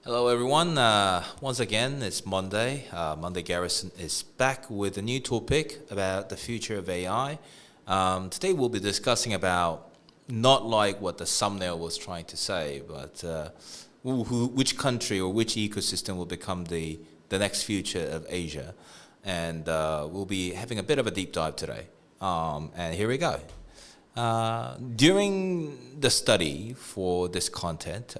Hello, everyone. Once again, it's Monday. Monday Garrison is back with a new topic about the future of AI. Today, we'll be discussing about not like what the thumbnail was trying to say, but which country or which ecosystem will become the next future of Asia. And we'll be having a bit of a deep dive today. And here we go. During the study for this content,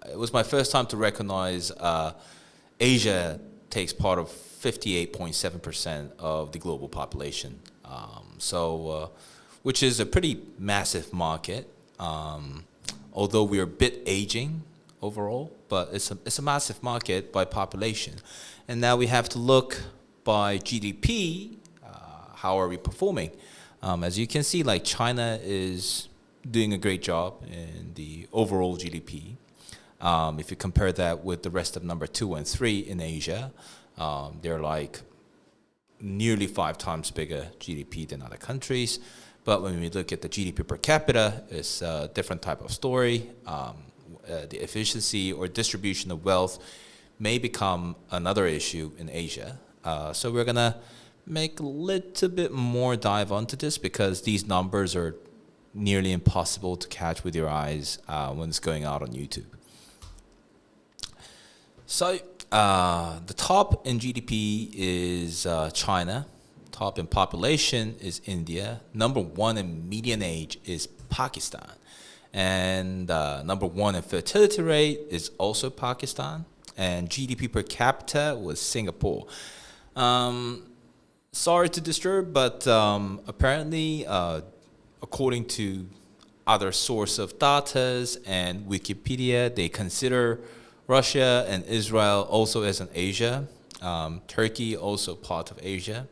it was my first time to recognize Asia takes part of 58.7% of the global population. Which is a pretty massive market. Although we are a bit aging overall, but it's a massive market by population. And now we have to look by GDP. How are we performing? As you can see, like China is doing a great job in the overall GDP. If you compare that with the rest of number 2 and 3 in Asia, they're like nearly 5 times bigger GDP than other countries. But when we look at the GDP per capita, it's a different type of story. The efficiency or distribution of wealth may become another issue in Asia. So we're going to make a little bit more dive onto this because these numbers are nearly impossible to catch with your eyes when it's going out on YouTube. So the top in GDP is China. Top in population is India. Number 1 in median age is Pakistan. And number 1 in fertility rate is also Pakistan. And GDP per capita was Singapore. Sorry to disturb, but apparently, according to other source of data and Wikipedia, they consider Russia and Israel also as an Asia. Turkey also part of Asia.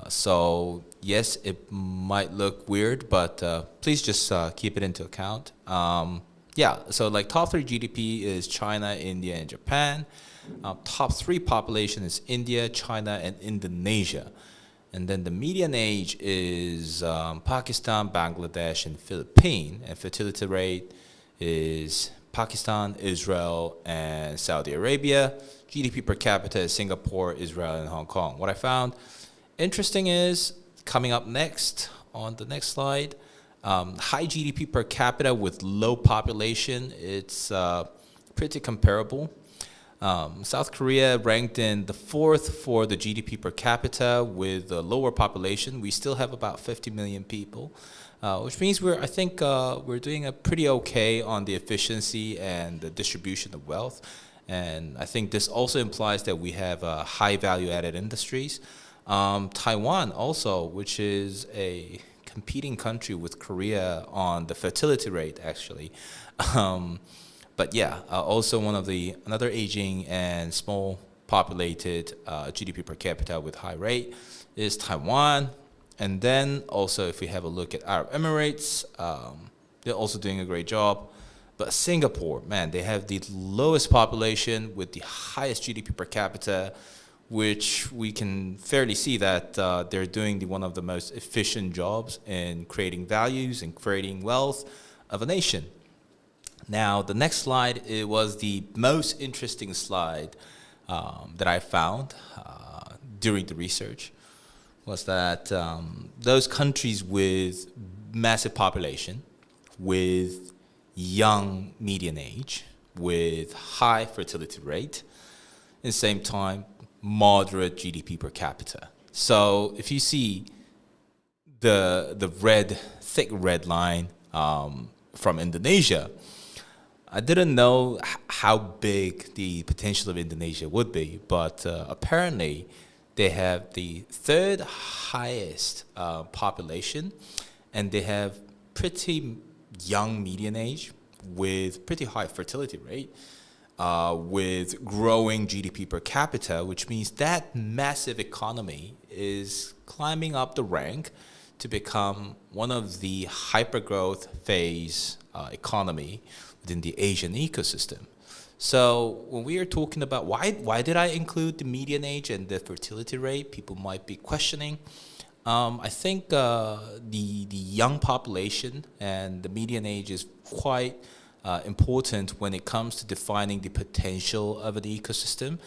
So yes, it might look weird, but please just keep it into account. So like top 3 GDP is China, India, and Japan. Top 3 population is India, China, and Indonesia. And then the median age is Pakistan, Bangladesh, and Philippines. And fertility rate is Pakistan, Israel, and Saudi Arabia. GDP per capita is Singapore, Israel, and Hong Kong. What I found interesting is, coming up next on the next slide, high GDP per capita with low population. It's pretty comparable. South Korea ranked in the 4th for the GDP per capita with a lower population. We still have about 50 million people. Which means we're doing a pretty okay on the efficiency and the distribution of wealth. And I think this also implies that we have high value-added industries. Taiwan also, which is a competing country with Korea on the fertility rate, actually. Also another aging and small populated GDP per capita with high rate is Taiwan. And then also, if we have a look at Arab Emirates, they're also doing a great job. But Singapore, man, they have the lowest population with the highest GDP per capita, which we can fairly see that they're doing one of the most efficient jobs in creating values and creating wealth of a nation. Now, the next slide, it was the most interesting slide that I found during the research. Was that those countries with massive population, with young median age, with high fertility rate, at the same time, moderate GDP per capita. So if you see the thick red line from Indonesia, I didn't know how big the potential of Indonesia would be, but apparently, they have the 3rd highest population, and they have pretty young median age with pretty high fertility rate, with growing GDP per capita, which means that massive economy is climbing up the rank to become one of the hyper-growth phase economy within the Asian ecosystem. So when we are talking about why did I include the median age and the fertility rate, people might be questioning. I think the young population and the median age is quite important when it comes to defining the potential of an ecosystem,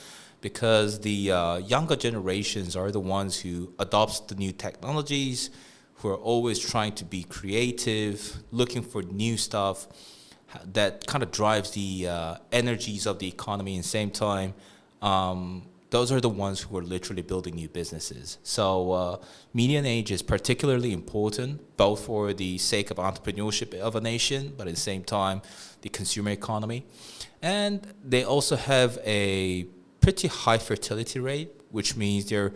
because the younger generations are the ones who adopt the new technologies, who are always trying to be creative, looking for new stuff that kind of drives the energies of the economy. And same time, those are the ones who are literally building new businesses. So median age is particularly important, both for the sake of entrepreneurship of a nation, but at the same time, the consumer economy. And they also have a pretty high fertility rate, which means they're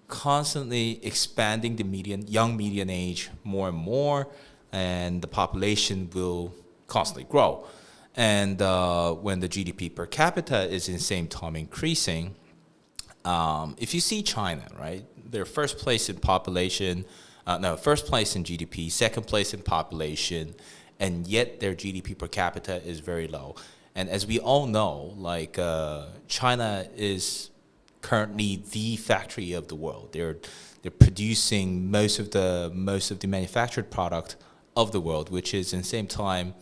constantly expanding the young median age more and more, and the population will constantly grow. And when the GDP per capita is in the same time increasing, if you see China, right, they're first place in population, first place in GDP, second place in population, and yet their GDP per capita is very low. And as we all know, like China is currently the factory of the world. They're producing most of the manufactured product of the world, which is in the same time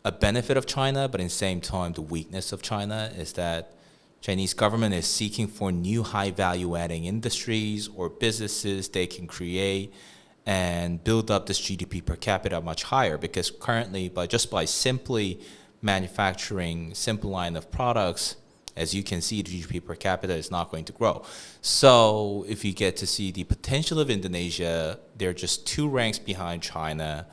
a benefit of China, but in the same time the weakness of China is that Chinese government is seeking for new high value adding industries or businesses they can create and build up this GDP per capita much higher, because currently by simply manufacturing simple line of products, as you can see, the GDP per capita is not going to grow. So if you get to see the potential of Indonesia, they're just 2 ranks behind China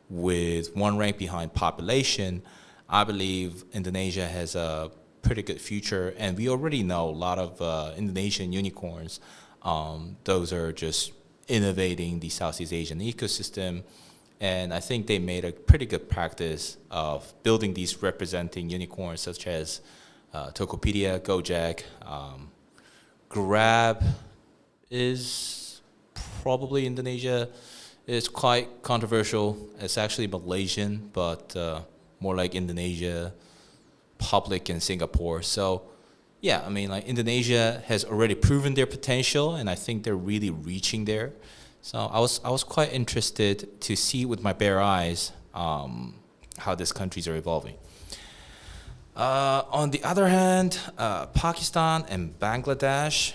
with 1 rank behind population. I believe Indonesia has a pretty good future, and we already know a lot of Indonesian unicorns. Those are just innovating the Southeast Asian ecosystem, and I think they made a pretty good practice of building these representing unicorns such as Tokopedia, Gojek. Grab is probably Indonesia. It's quite controversial. It's actually Malaysian, but more like Indonesia, public in Singapore. So yeah, I mean, like Indonesia has already proven their potential, and I think they're really reaching there. So I was quite interested to see with my bare eyes how these countries are evolving. On the other hand, Pakistan and Bangladesh,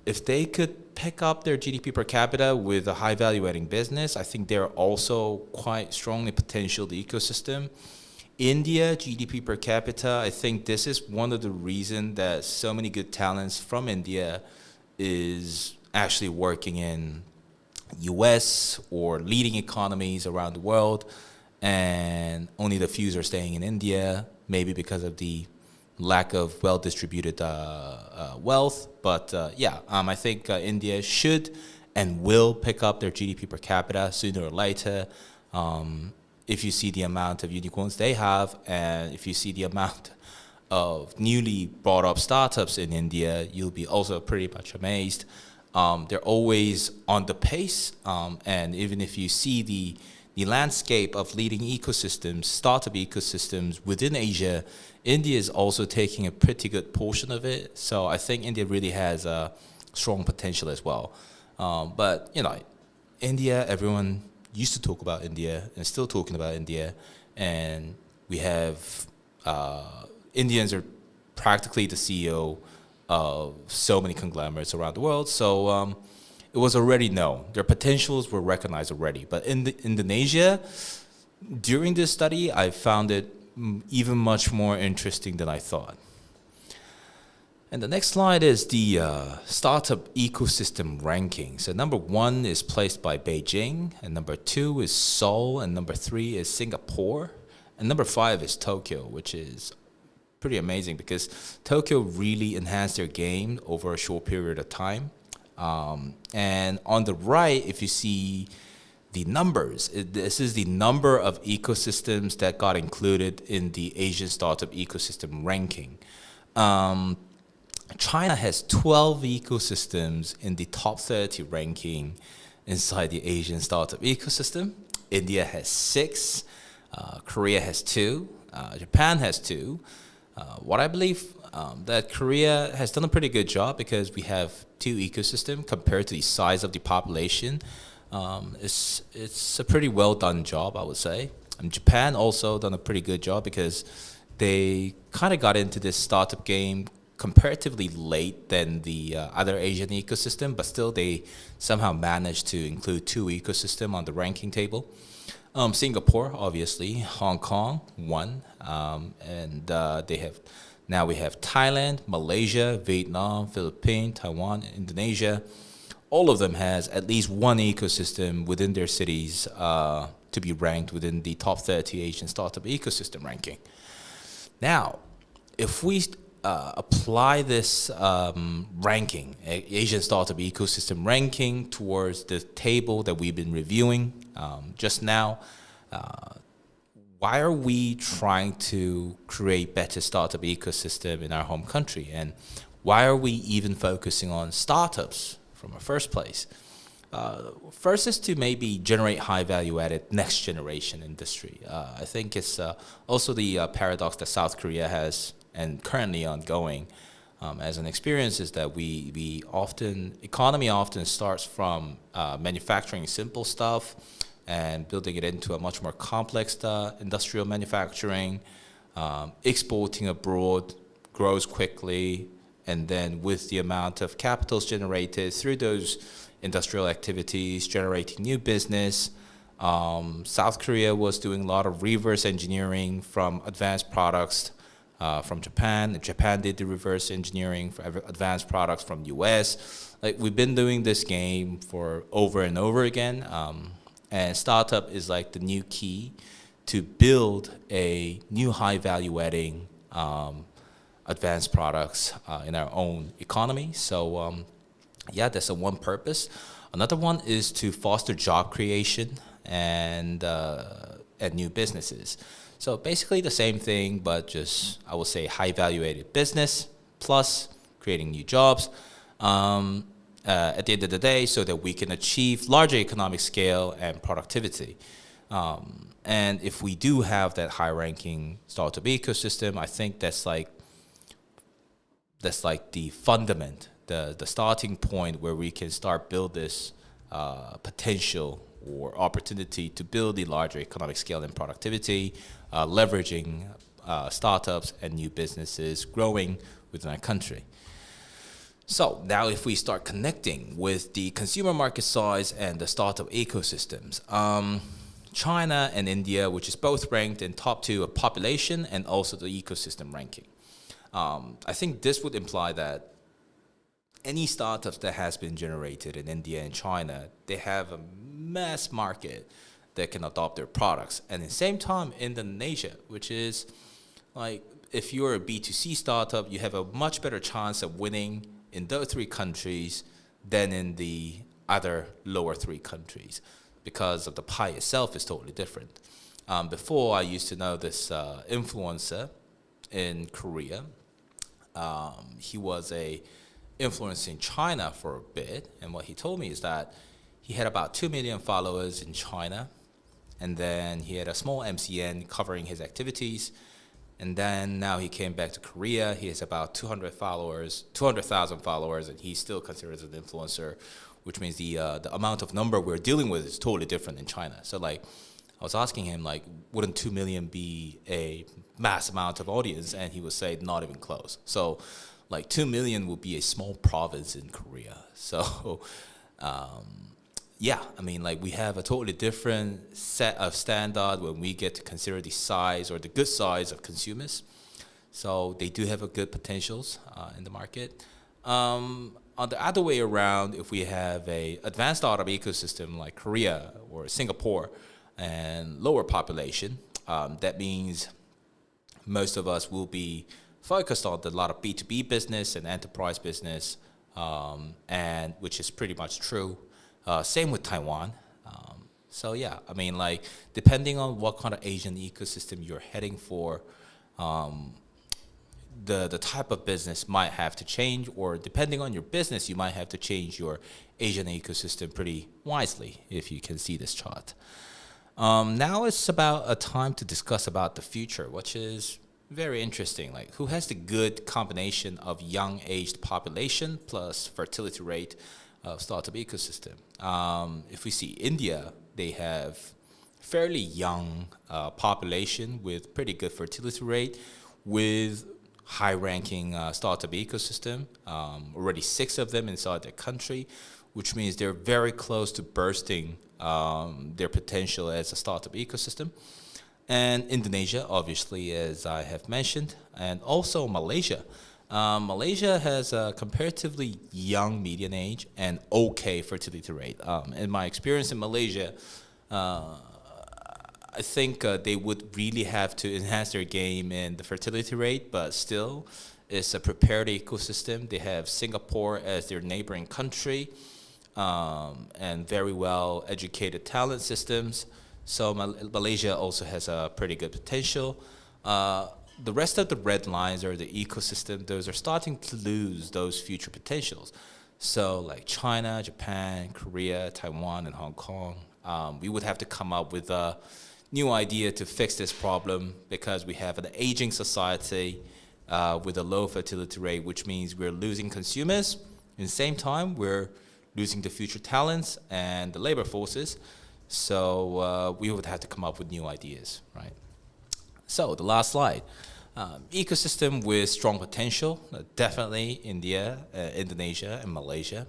if they could pick up their GDP per capita with a high value adding business, I think they're also quite strongly potential the ecosystem. India, GDP per capita, I think this is one of the reasons that so many good talents from India is actually working in US or leading economies around the world, and only the few are staying in India, maybe because of the lack of well-distributed wealth. But I think India should and will pick up their GDP per capita sooner or later. If you see the amount of unicorns they have, and if you see the amount of newly brought up startups in India, you'll be also pretty much amazed. They're always on the pace, and even if you see the landscape of leading ecosystems, startup ecosystems within Asia, India is also taking a pretty good portion of it. So I think India really has a strong potential as well. But India, everyone used to talk about India and still talking about India, and we have Indians are practically the CEO of so many conglomerates around the world. So it was already known. Their potentials were recognized already. But in Indonesia, during this study, I found it even much more interesting than I thought. And the next slide is the startup ecosystem ranking. So number 1 is placed by Beijing, and number 2 is Seoul, and number 3 is Singapore, and number 5 is Tokyo, which is pretty amazing because Tokyo really enhanced their game over a short period of time. And on the right, if you see the numbers, this is the number of ecosystems that got included in the Asian startup ecosystem ranking. China has 12 ecosystems in the top 30 ranking inside the Asian startup ecosystem. India has 6, Korea has 2, Japan has 2. What I believe that Korea has done a pretty good job because we have 2 ecosystems compared to the size of the population. It's a pretty well done job, I would say. Japan also done a pretty good job because they kind of got into this startup game comparatively late than the other Asian ecosystem, but still they somehow managed to include two ecosystem on the ranking table. Singapore, obviously, Hong Kong, one, and they have now we have Thailand, Malaysia, Vietnam, Philippines, Taiwan, Indonesia. All of them has at least one ecosystem within their cities to be ranked within the top 30 Asian startup ecosystem ranking. Now, if we apply this ranking, Asian startup ecosystem ranking, towards the table that we've been reviewing just now, why are we trying to create better startup ecosystem in our home country? And why are we even focusing on startups from the first place? First is to maybe generate high value added next generation industry. I think it's also the paradox that South Korea has and currently ongoing as an experience is that economy often starts from manufacturing simple stuff and building it into a much more complex industrial manufacturing, exporting abroad, grows quickly, and then with the amount of capitals generated through those industrial activities, generating new business. South Korea was doing a lot of reverse engineering from advanced products from Japan. And Japan did the reverse engineering for advanced products from US. Like we've been doing this game for over and over again. And startup is like the new key to build a new high value adding advanced products in our own economy. So yeah, that's one purpose. Another one is to foster job creation and new businesses. So basically the same thing, but just I would say high value added business plus creating new jobs at the end of the day, so that we can achieve larger economic scale and productivity. And if we do have that high ranking startup ecosystem, I think that's like the fundament, the starting point where we can start build this potential or opportunity to build the larger economic scale and productivity, leveraging startups and new businesses growing within our country. So now if we start connecting with the consumer market size and the startup ecosystems, China and India, which is both ranked in top 2 of population and also the ecosystem ranking. I think this would imply that any startups that has been generated in India and China, they have a mass market that can adopt their products. And at the same time, Indonesia, which is like, if you're a B2C startup, you have a much better chance of winning in those 3 countries than in the other lower 3 countries because of the pie itself is totally different. Before, I used to know this influencer in Korea. He was a influencer in China for a bit, and what he told me is that he had about 2 million followers in China, and then he had a small MCN covering his activities, and then now he came back to Korea. He has about 200,000 followers, and he's still considered as an influencer, which means the amount of number we're dealing with is totally different in China. So like, I was asking him, like, wouldn't 2 million be a mass amount of audience? And he would say not even close. So like 2 million would be a small province in Korea. So yeah, I mean, like, we have a totally different set of standard when we get to consider the size or the good size of consumers. So they do have a good potentials in the market. On the other way around, if we have a advanced startup ecosystem like Korea or Singapore and lower population, that means most of us will be focused on a lot of B2B business and enterprise business, and which is pretty much true. Same with Taiwan. So yeah, I mean, like, depending on what kind of Asian ecosystem you're heading for, the type of business might have to change, or depending on your business, you might have to change your Asian ecosystem pretty wisely, if you can see this chart. Now it's about a time to discuss about the future, which is very interesting. Like, who has the good combination of young aged population plus fertility rate of startup ecosystem? If we see India, they have fairly young population with pretty good fertility rate, with high-ranking startup ecosystem. Already 6 of them inside their country, which means they're very close to bursting their potential as a startup ecosystem. And Indonesia, obviously, as I have mentioned, and also Malaysia. Malaysia has a comparatively young median age and okay fertility rate. In my experience in Malaysia, I think they would really have to enhance their game in the fertility rate, but still, it's a prepared ecosystem. They have Singapore as their neighboring country, and very well educated talent systems. So Malaysia also has a pretty good potential. The rest of the red lines are the ecosystem. Those are starting to lose those future potentials. So like China, Japan, Korea, Taiwan, and Hong Kong, we would have to come up with a new idea to fix this problem, because we have an aging society with a low fertility rate, which means we're losing consumers. In the same time, we're losing the future talents and the labor forces. So we would have to come up with new ideas, right? So the last slide. Ecosystem with strong potential, definitely India, Indonesia, and Malaysia.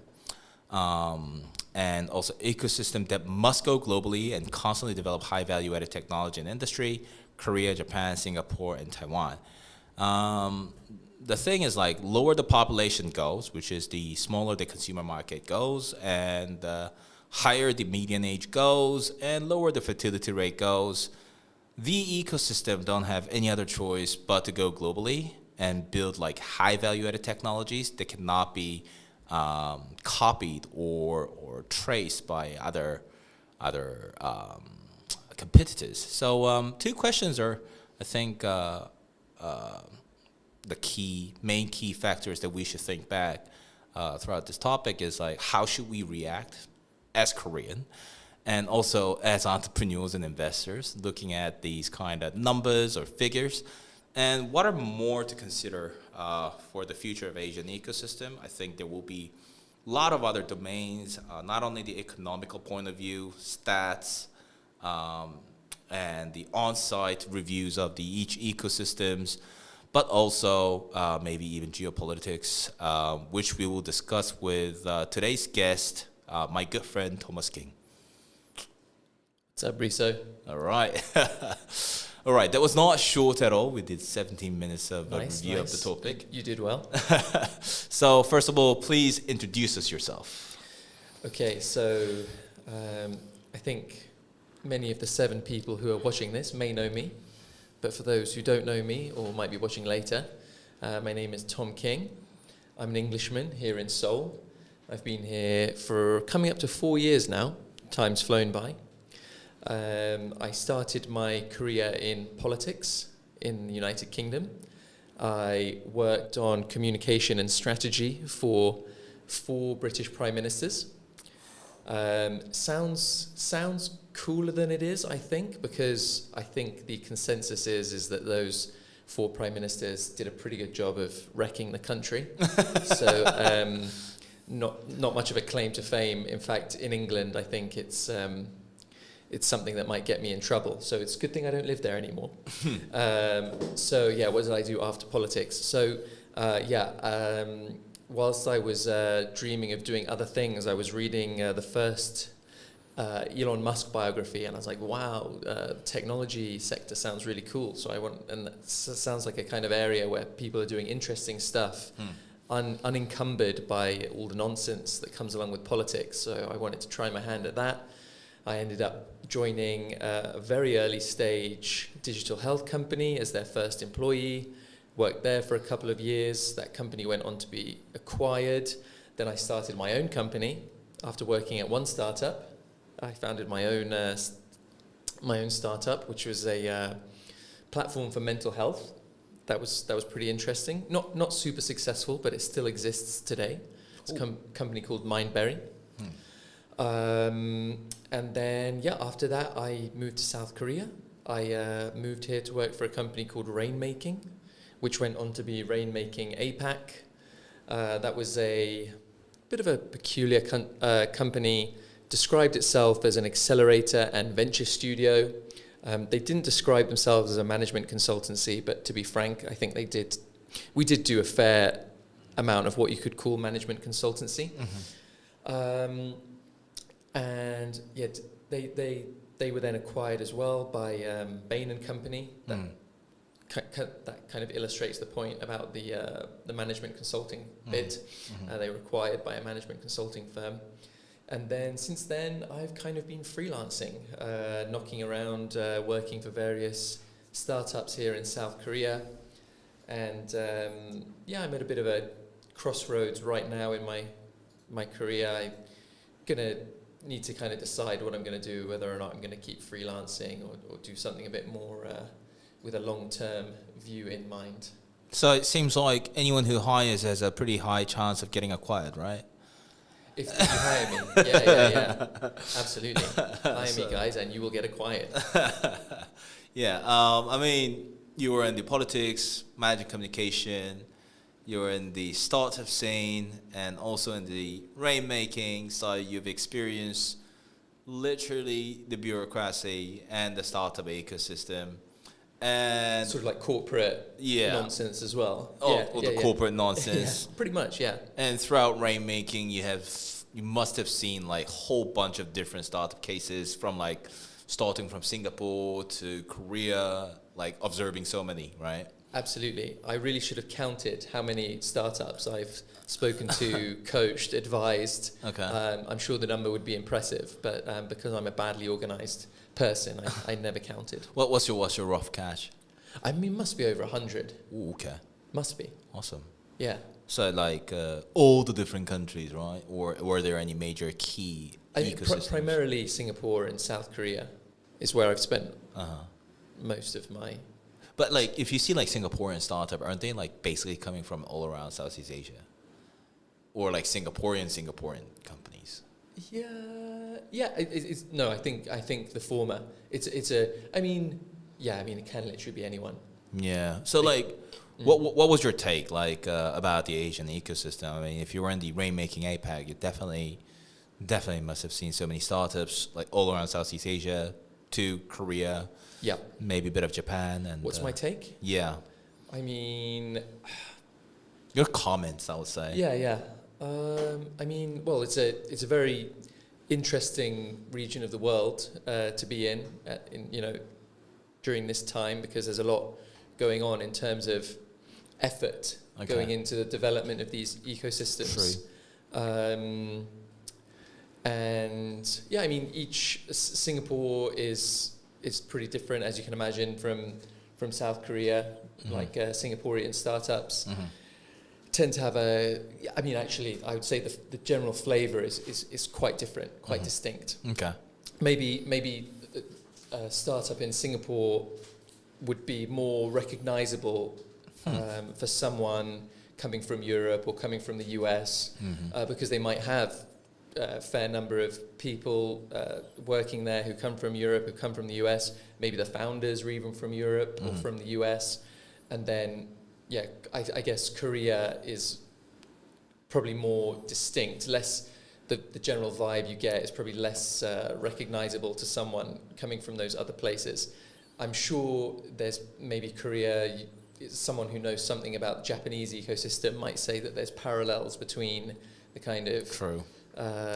And also ecosystem that must go globally and constantly develop high value-added technology and industry, Korea, Japan, Singapore, and Taiwan. The thing is, like, lower the population goes, which is the smaller the consumer market goes, and higher the median age goes, and lower the fertility rate goes, the ecosystem don't have any other choice but to go globally and build like high value-added technologies that cannot be copied or traced by other competitors. So 2 questions are, I think, the main key factors that we should think back throughout this topic is like, how should we react as Korean, and also as entrepreneurs and investors, looking at these kind of numbers or figures, and what are more to consider for the future of Asian ecosystem. I think there will be a lot of other domains, not only the economical point of view, stats, and the on-site reviews of each ecosystems, but also maybe even geopolitics, which we will discuss with today's guest, my good friend Thomas King. What's up, Riso? All right. All right, that was not short at all. We did 17 minutes of a review of the topic. You did well. So first of all, please introduce us yourself. Okay, so I think many of the 7 people who are watching this may know me, but for those who don't know me or might be watching later, my name is Tom King. I'm an Englishman here in Seoul. I've been here for coming up to 4 years now. Time's flown by. I started my career in politics in the United Kingdom. I worked on communication and strategy for 4 British Prime Ministers. Sounds cooler than it is, I think, because I think the consensus is that those 4 Prime Ministers did a pretty good job of wrecking the country. So not much of a claim to fame. In fact, in England, I think it's something that might get me in trouble. So it's a good thing I don't live there anymore. So yeah, what did I do after politics? So whilst I was dreaming of doing other things, I was reading the first Elon Musk biography, and I was like, wow, technology sector sounds really cool. So and that sounds like a kind of area where people are doing interesting stuff, unencumbered by all the nonsense that comes along with politics. So I wanted to try my hand at that. I ended up joining a very early stage digital health company as their first employee, worked there for a couple of years. That company went on to be acquired. Then I started my own company. After working at one startup, I founded my own startup, which was a platform for mental health. That was pretty interesting. Not super successful, but it still exists today. It's a company called Mindberry. And then, after that, I moved to South Korea. I moved here to work for a company called Rainmaking, which went on to be Rainmaking APAC. That was a bit of a peculiar company described itself as an accelerator and venture studio. They didn't describe themselves as a management consultancy, but to be frank, I think we did do a fair amount of what you could call management consultancy. And yet they were then acquired as well by Bain and Company. That kind of illustrates the point about the management consulting bit. They were acquired by a management consulting firm. And then since then, I've kind of been freelancing, knocking around, working for various startups here in South Korea. And I'm at a bit of a crossroads right now in my career. I'm going to need to kind of decide what I'm going to do, whether or not I'm going to keep freelancing or do something a bit more with a long-term view in mind. So it seems like anyone who hires has a pretty high chance of getting acquired, right? If you hire me, yeah. Absolutely. Hire me, guys, and you will get acquired. I mean, you were in the politics, management communication, you were in the startup scene, and also in the rainmaking. So you've experienced literally the bureaucracy and the startup ecosystem. And sort of like corporate nonsense as well. Corporate nonsense. Pretty much, yeah. And throughout rainmaking, you must have seen like a whole bunch of different startup cases, from like starting from Singapore to Korea, like observing so many, right? Absolutely. I really should have counted how many startups I've spoken to, coached, advised. Okay. I'm sure the number would be impressive, but because I'm a badly organized person, I never counted. What's your rough catch? I mean, must be over 100. Ooh, okay. Must be. Awesome. Yeah. So like all the different countries, right? Or were there any major key ecosystems? Primarily Singapore and South Korea is where I've spent most of my... But like, if you see like Singaporean startup, aren't they like basically coming from all around Southeast Asia? Or like Singaporean companies? No, I think the former. I mean, it can literally be anyone. Yeah. So what was your take like about the Asian ecosystem? I mean, if you were in the rainmaking APAC, you definitely must have seen so many startups like all around Southeast Asia to Korea. Yeah. Maybe a bit of Japan. And what's my take? Yeah. I mean, your comments, I would say. Yeah. I mean, well, it's a very interesting region of the world to be in during this time, because there's a lot going on in terms of effort going into the development of these ecosystems. True. And I mean, Singapore is pretty different, as you can imagine, from South Korea. Like Singaporean startups tend to have actually, I would say the general flavor is quite different, quite distinct. Okay. Maybe a startup in Singapore would be more recognizable for someone coming from Europe or coming from the US, because they might have a fair number of people working there who come from Europe, who come from the US. Maybe the founders are even from Europe or from the US. And then, I guess Korea is probably more distinct, less... The general vibe you get is probably less recognizable to someone coming from those other places. I'm sure there's maybe Korea, someone who knows something about the Japanese ecosystem might say that there's parallels between the kind of... True.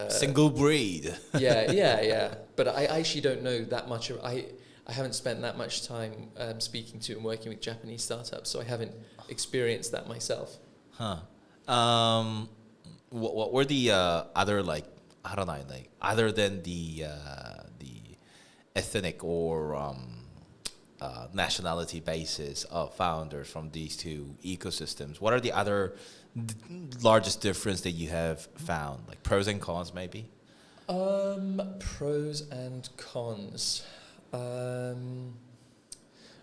Single breed. Yeah. But I actually don't know that much. I haven't spent that much time speaking to and working with Japanese startups, so I haven't experienced that myself. What were the other, like, I don't know, like, other than the ethnic or nationality basis of founders from these two ecosystems? What are the other largest difference that you have found, like pros and cons, maybe? Pros and cons.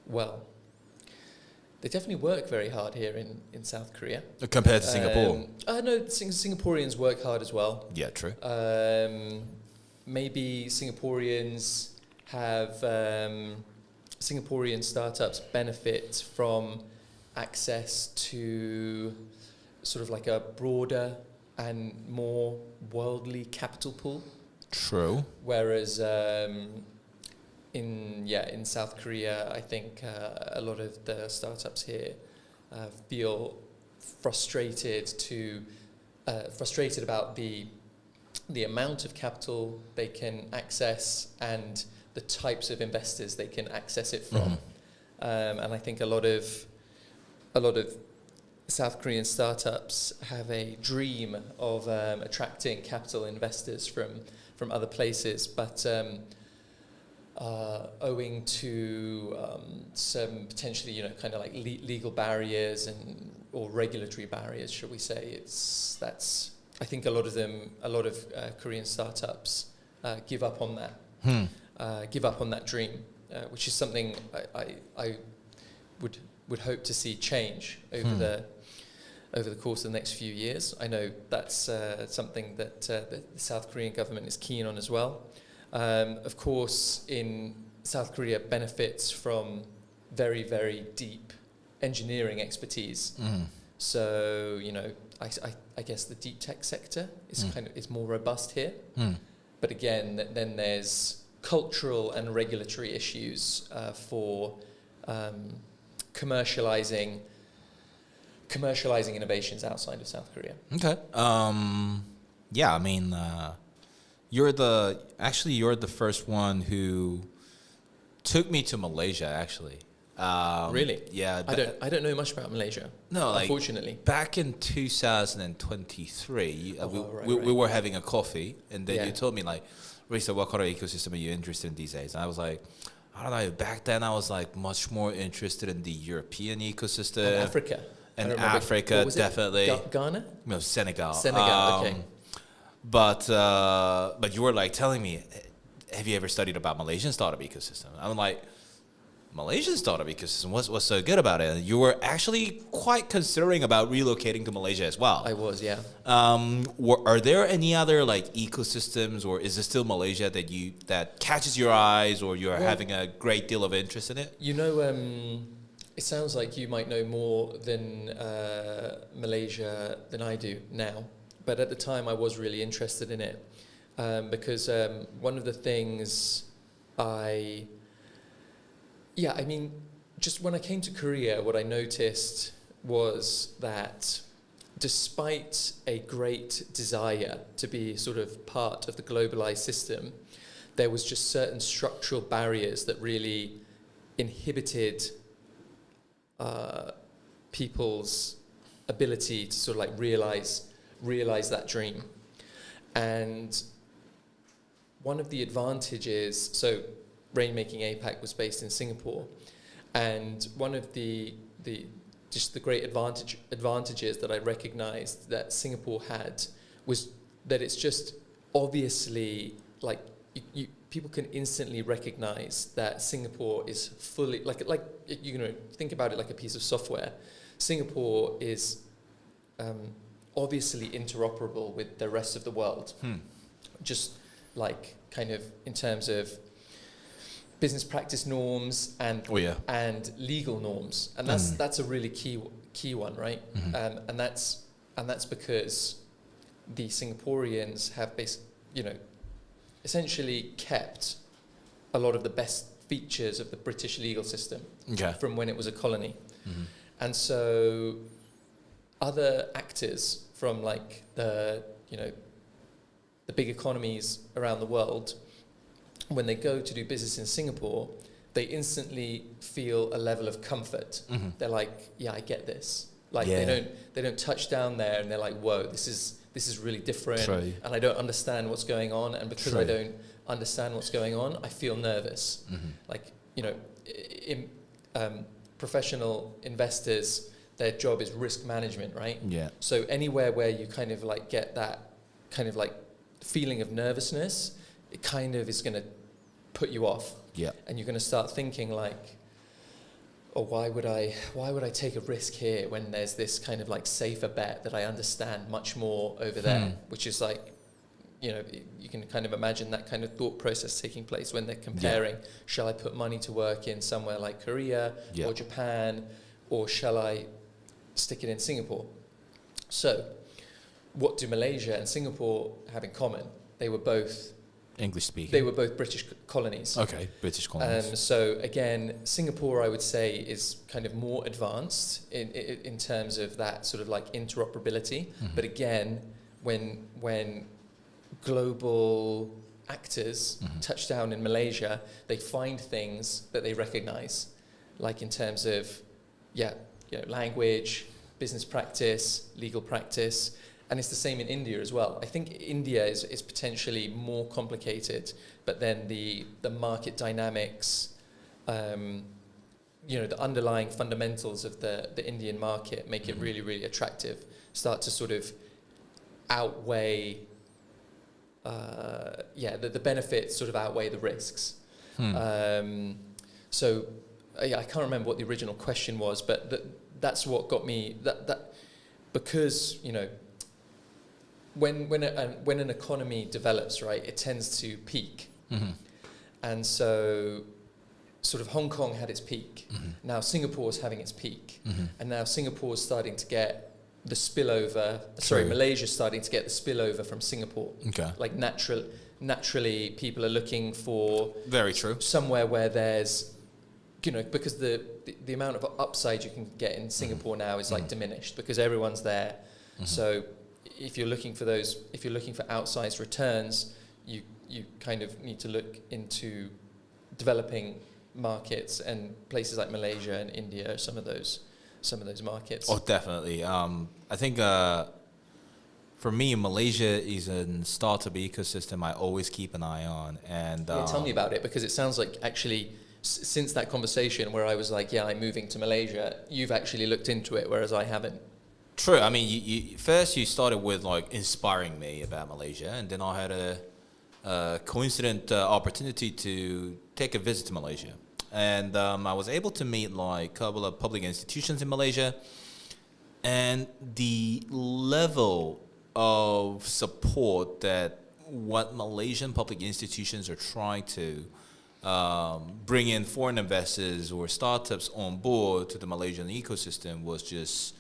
Well, they definitely work very hard here in South Korea. Compared to Singapore? No, Singaporeans work hard as well. Yeah, true. Maybe Singaporeans have... Singaporean startups benefit from access to sort of like a broader and more worldly capital pool. True. Whereas in South Korea, I think a lot of the startups here feel frustrated about the amount of capital they can access and the types of investors they can access it from. And I think a lot of South Korean startups have a dream of attracting capital investors from other places, but owing to some potentially, kind of like legal barriers or regulatory barriers, shall we say, I think a lot of Korean startups give up on that dream, which is something I would hope to see change over the course of the next few years. I know that's something that the South Korean government is keen on as well. Of course, in South Korea benefits from very, very deep engineering expertise. So, I guess the deep tech sector is more robust here. But again, then there's cultural and regulatory issues for commercializing innovations outside of South Korea. Okay. Yeah, I mean, you're the first one who took me to Malaysia, actually. Really? Yeah. I don't know much about Malaysia. No, unfortunately. Back in 2023, we were having a coffee, and then you told me like, Risa, what kind of ecosystem are you interested in these days? And I was like, I don't know. Back then, I was like much more interested in the European ecosystem. And Africa. And Africa, definitely. Ghana? No, Senegal. Okay. But you were like telling me, have you ever studied about Malaysian startup ecosystem? I'm like, Malaysian startup ecosystem, what's so good about it? And you were actually quite considering about relocating to Malaysia as well. I was, yeah. Are there any other like ecosystems, or is it still Malaysia that catches your eyes, or you're having a great deal of interest in it? It sounds like you might know more than Malaysia than I do now. But at the time, I was really interested in it because one of the things just when I came to Korea, what I noticed was that despite a great desire to be sort of part of the globalized system, there was just certain structural barriers that really inhibited people's ability to sort of like realize that dream. And one of the advantages, so Rainmaking APAC was based in Singapore, and one of the great advantages that I recognized that Singapore had was that it's just obviously like people can instantly recognize that Singapore is fully think about it like a piece of software. Singapore is obviously interoperable with the rest of the world, just like kind of in terms of business practice norms and legal norms, and that's a really key one, right? And that's because the Singaporeans have essentially kept a lot of the best features of the British legal system from when it was a colony, and so other actors from like the big economies around the world, when they go to do business in Singapore, they instantly feel a level of comfort. They're like, yeah, I get this. Like they don't touch down there and they're like, whoa, this is really different. True. And I don't understand what's going on. And because I don't understand what's going on, I feel nervous. Like, professional investors, their job is risk management, right? Yeah. So anywhere where you kind of like get that kind of like feeling of nervousness, it kind of is going to put you off. Yeah. And you're going to start thinking like, oh, why would I take a risk here when there's this kind of like safer bet that I understand much more over there, which is like, you can kind of imagine that kind of thought process taking place when they're comparing, shall I put money to work in somewhere like Korea or Japan, or shall I stick it in Singapore? So what do Malaysia and Singapore have in common? They were both English speaking. They were both British colonies. Okay, British colonies. So again, Singapore, I would say, is kind of more advanced in terms of that sort of like interoperability. But again, when global actors touch down in Malaysia, they find things that they recognize, like in terms of, language, business practice, legal practice, and it's the same in India as well. I think India is potentially more complicated, but then the market dynamics, the underlying fundamentals of the Indian market make it really, really attractive, start to sort of outweigh, the benefits sort of outweigh the risks. So I can't remember what the original question was, but that's what got me, that because, when an economy develops, right, it tends to peak. And so sort of Hong Kong had its peak. Now Singapore's having its peak. And now Singapore's starting to get the spillover, Malaysia's starting to get the spillover from Singapore. Okay. Like naturally people are looking for very true somewhere where there's, because the amount of upside you can get in Singapore now is like diminished because everyone's there. So if you're looking for outsized returns, you kind of need to look into developing markets, and places like Malaysia and India are some of those markets. Oh, definitely. I think for me, Malaysia is a startup ecosystem I always keep an eye on. And tell me about it, because it sounds like actually since that conversation where I was like, I'm moving to Malaysia, you've actually looked into it, whereas I haven't. True. I mean, you first you started with like inspiring me about Malaysia, and then I had a coincident opportunity to take a visit to Malaysia. And I was able to meet like a couple of public institutions in Malaysia, and the level of support that what Malaysian public institutions are trying to bring in foreign investors or startups on board to the Malaysian ecosystem was just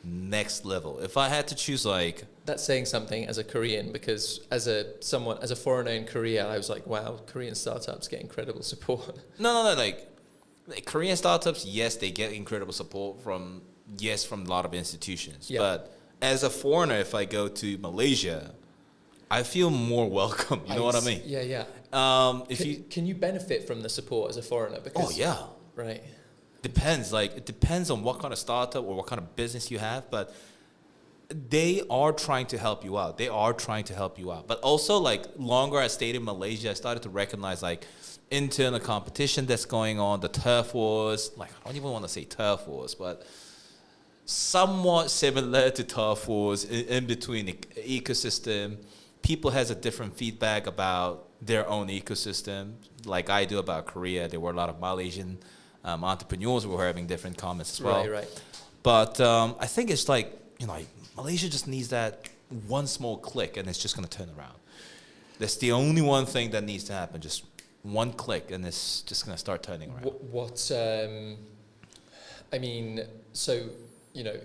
next level. If I had to choose, like, that's saying something as a Korean, because as a foreigner in Korea, I was like, wow, Korean startups get incredible support. No, like Korean startups, yes, they get incredible support from a lot of institutions. Yeah. But as a foreigner, if I go to Malaysia, I feel more welcome. You know what I mean? Yeah. Can you benefit from the support as a foreigner? Because, right. Depends. Like, it depends on what kind of startup or what kind of business you have, but they are trying to help you out. But also, like, longer I stayed in Malaysia, I started to recognize, like, internal competition that's going on, the turf wars. Like, I don't even want to say turf wars, but somewhat similar to turf wars in between the ecosystem. People has a different feedback about their own ecosystem, like I do about Korea. There were a lot of Malaysian entrepreneurs who were having different comments as well. Right. But I think it's like, Malaysia just needs that one small click, and it's just going to turn around. That's the only one thing that needs to happen, just one click, and it's just going to start turning around.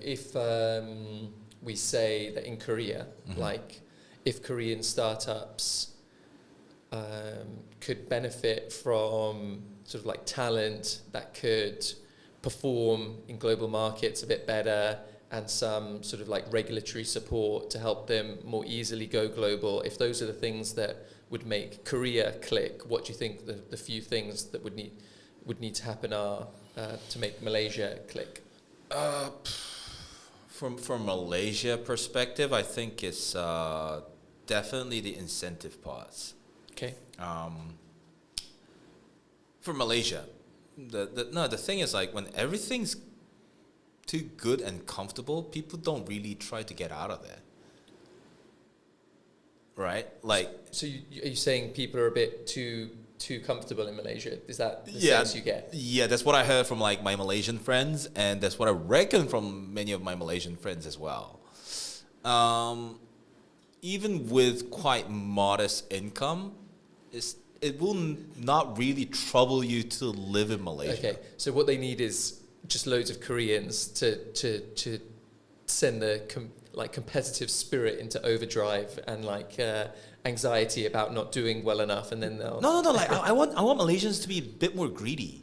If we say that in Korea, like, if Korean startups could benefit from sort of like talent that could perform in global markets a bit better, and some sort of like regulatory support to help them more easily go global, if those are the things that would make Korea click, what do you think the few things that would need to happen are to make Malaysia click? From Malaysia perspective, I think it's definitely the incentive parts. Okay. For Malaysia, the thing is, like, when everything's too good and comfortable, people don't really try to get out of there. Right? Like, so are you saying people are a bit too comfortable in Malaysia? Is that the sense you get? Yeah, that's what I heard from like my Malaysian friends, and that's what I reckon from many of my Malaysian friends as well. Even with quite modest income, it will not really trouble you to live in Malaysia. Okay, so what they need is just loads of Koreans to send the like competitive spirit into overdrive and like anxiety about not doing well enough, and then they'll No. Like I want Malaysians to be a bit more greedy.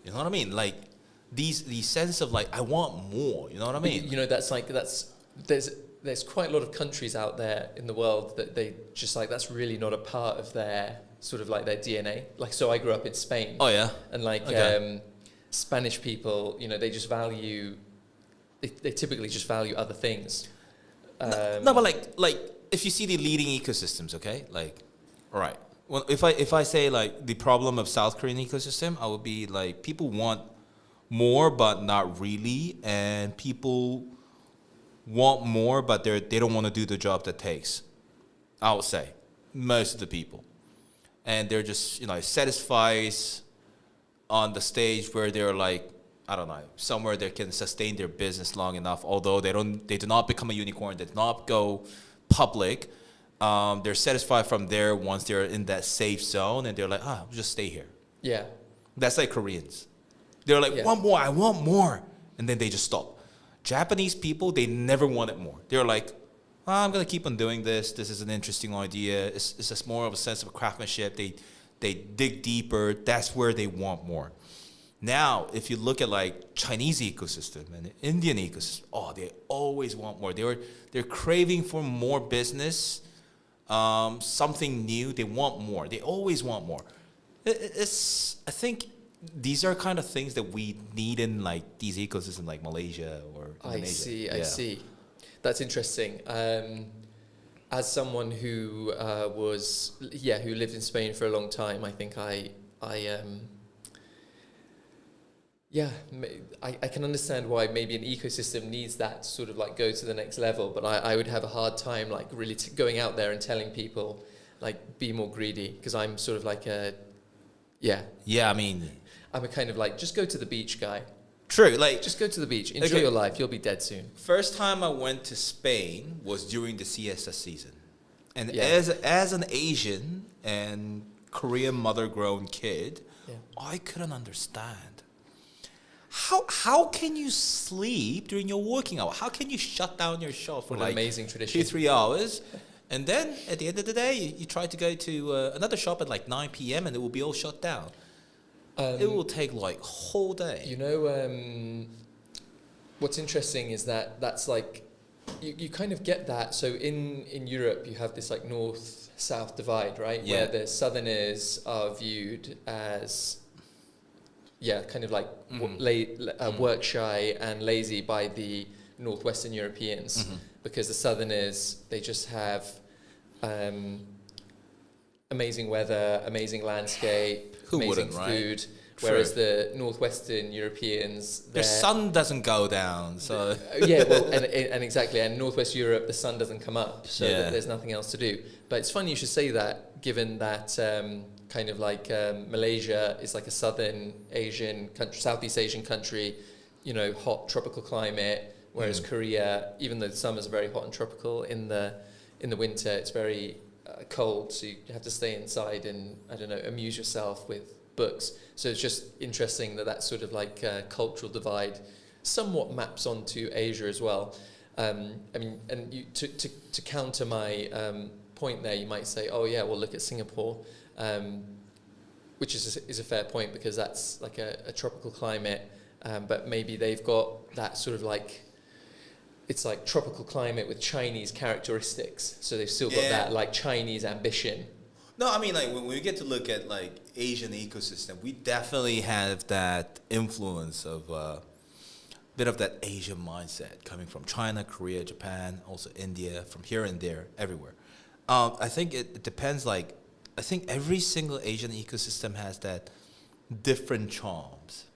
You know what I mean? Like the sense of like I want more. You know what I mean? You know, there's quite a lot of countries out there in the world that they just like that's really not a part of their sort of like their DNA. Like, so I grew up in Spain. Oh yeah. And like Spanish people, you know, they just value. They typically just value other things. No, but like if you see the leading ecosystems, okay, like, all right. Well, if I say like the problem of South Korean ecosystem, I would be like people want more but not really, and people want more but they don't want to do the job that takes. I would say most of the people, and they're just satisfied on the stage where they're like, I don't know, somewhere they can sustain their business long enough. Although they do not become a unicorn, they do not go public. They're satisfied from there once they're in that safe zone, and they're like, we'll just stay here. Yeah, that's like Koreans. They're like, want more, I want more, and then they just stop. Japanese people, they never wanted more. They're like, I'm gonna keep on doing this. This is an interesting idea. It's just more of a sense of craftsmanship. They dig deeper. That's where they want more. Now, if you look at like Chinese ecosystem and Indian ecosystem, they always want more. They're craving for more business, something new. They want more. They always want more. I think these are kind of things that we need in like these ecosystems like Malaysia or Indonesia. I see. That's interesting. As someone who who lived in Spain for a long time, I think I can understand why maybe an ecosystem needs that to sort of like go to the next level, but I would have a hard time like really going out there and telling people like be more greedy, because I'm sort of like I mean I'm a kind of like just go to the beach guy. True, like just go to the beach, enjoy your life, you'll be dead soon. First time I went to Spain was during the siesta season, and as an Asian and Korean mother-grown kid, I couldn't understand. How can you sleep during your working hour? How can you shut down your shop for like amazing tradition. 2-3 hours, and then at the end of the day, you try to go to another shop at like 9 p.m. and it will be all shut down. It will take like whole day. You know, what's interesting is that's like you kind of get that. So in Europe, you have this like north-south divide, right? Yeah. Where the southerners are viewed as kind of like work shy and lazy by the northwestern Europeans, because the southerners, they just have amazing weather, amazing landscape, amazing food. Right? Whereas the northwestern Europeans, their sun doesn't go down, so and exactly, and Northwest Europe, the sun doesn't come up, so there's nothing else to do. But it's funny you should say that, given that kind of like Malaysia is like a southern Asian country, Southeast Asian country, hot tropical climate, whereas Korea, even though the summers are very hot and tropical, in the winter it's very cold, so you have to stay inside and amuse yourself with books. So it's just interesting that sort of like cultural divide somewhat maps onto Asia as well. I mean, and to counter my point there, you might say, well, look at Singapore, which is a fair point, because that's like a tropical climate, but maybe they've got that sort of like, it's like tropical climate with Chinese characteristics, so they've still got that like Chinese ambition. No, I mean, like when we get to look at like Asian ecosystem, we definitely have that influence of bit of that Asian mindset coming from China, Korea, Japan, also India, from here and there, everywhere. I think it depends. Like, I think every single Asian ecosystem has that different charms.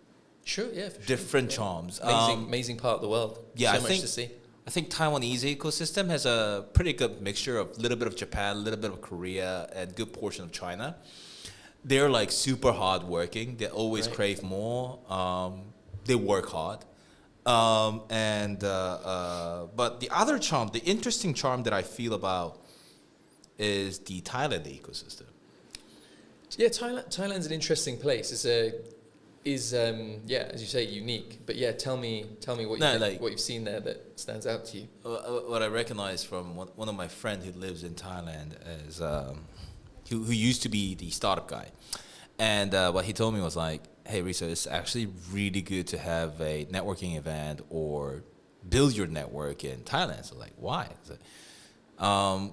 Sure, yeah, for different charms. Amazing part of the world. Yeah, so much to see. I think Taiwanese ecosystem has a pretty good mixture of a little bit of Japan, a little bit of Korea, and good portion of China. They're like super hardworking. They always crave more. They work hard. But the other charm, the interesting charm that I feel about is the Thailand ecosystem. Yeah, Thailand's an interesting place. is as you say, unique. But yeah, tell me what No, like, what you've seen there that stands out to you. what I recognize from one of my friends who lives in Thailand is who used to be the startup guy, and what he told me was like, "Hey, Risa, it's actually really good to have a networking event or build your network in Thailand." So like, why? So,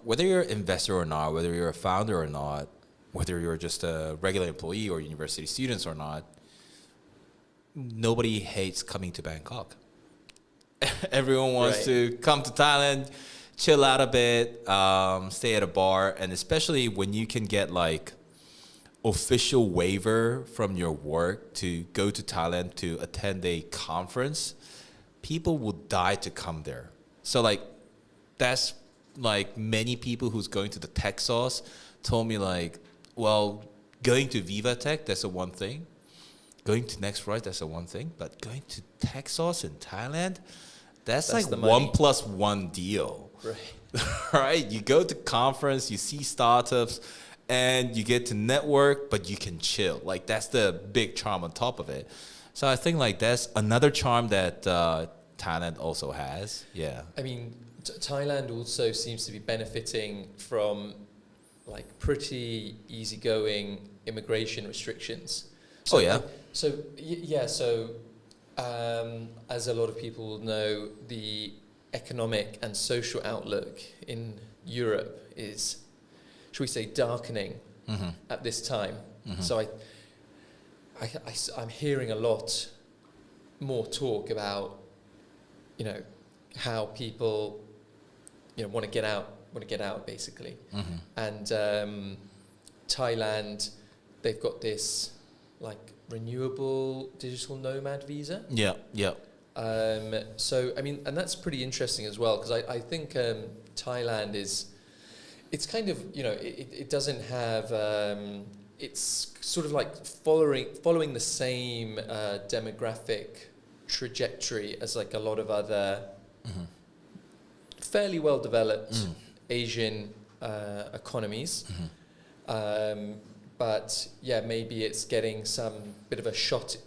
whether you're an investor or not, whether you're a founder or not, whether you're just a regular employee or university students or not, nobody hates coming to Bangkok. Everyone wants to come to Thailand, chill out a bit, stay at a bar, and especially when you can get like official waiver from your work to go to Thailand to attend a conference, people will die to come there. So like that's like many people who's going to the tech sauce told me like, well, going to Viva Tech, that's the one thing. Going to Next Rise, that's the one thing. But going to Tech Sauce in Thailand, that's like 1+1 deal. Right. Right? You go to conference, you see startups, and you get to network, but you can chill. Like that's the big charm on top of it. So I think like that's another charm that Thailand also has. Yeah. I mean, Thailand also seems to be benefiting from like pretty easygoing immigration restrictions. So, oh yeah. As a lot of people will know, the economic and social outlook in Europe is, should we say, darkening at this time. So I'm hearing a lot more talk about, you know, how people, you know, want to get out basically. And Thailand, they've got this like renewable digital nomad visa. Yeah. So I mean, and that's pretty interesting as well, because I think Thailand it's kind of, you know, it doesn't have it's sort of like following the same demographic trajectory as like a lot of other fairly well developed Asian economies. But yeah, maybe it's getting some bit of a shot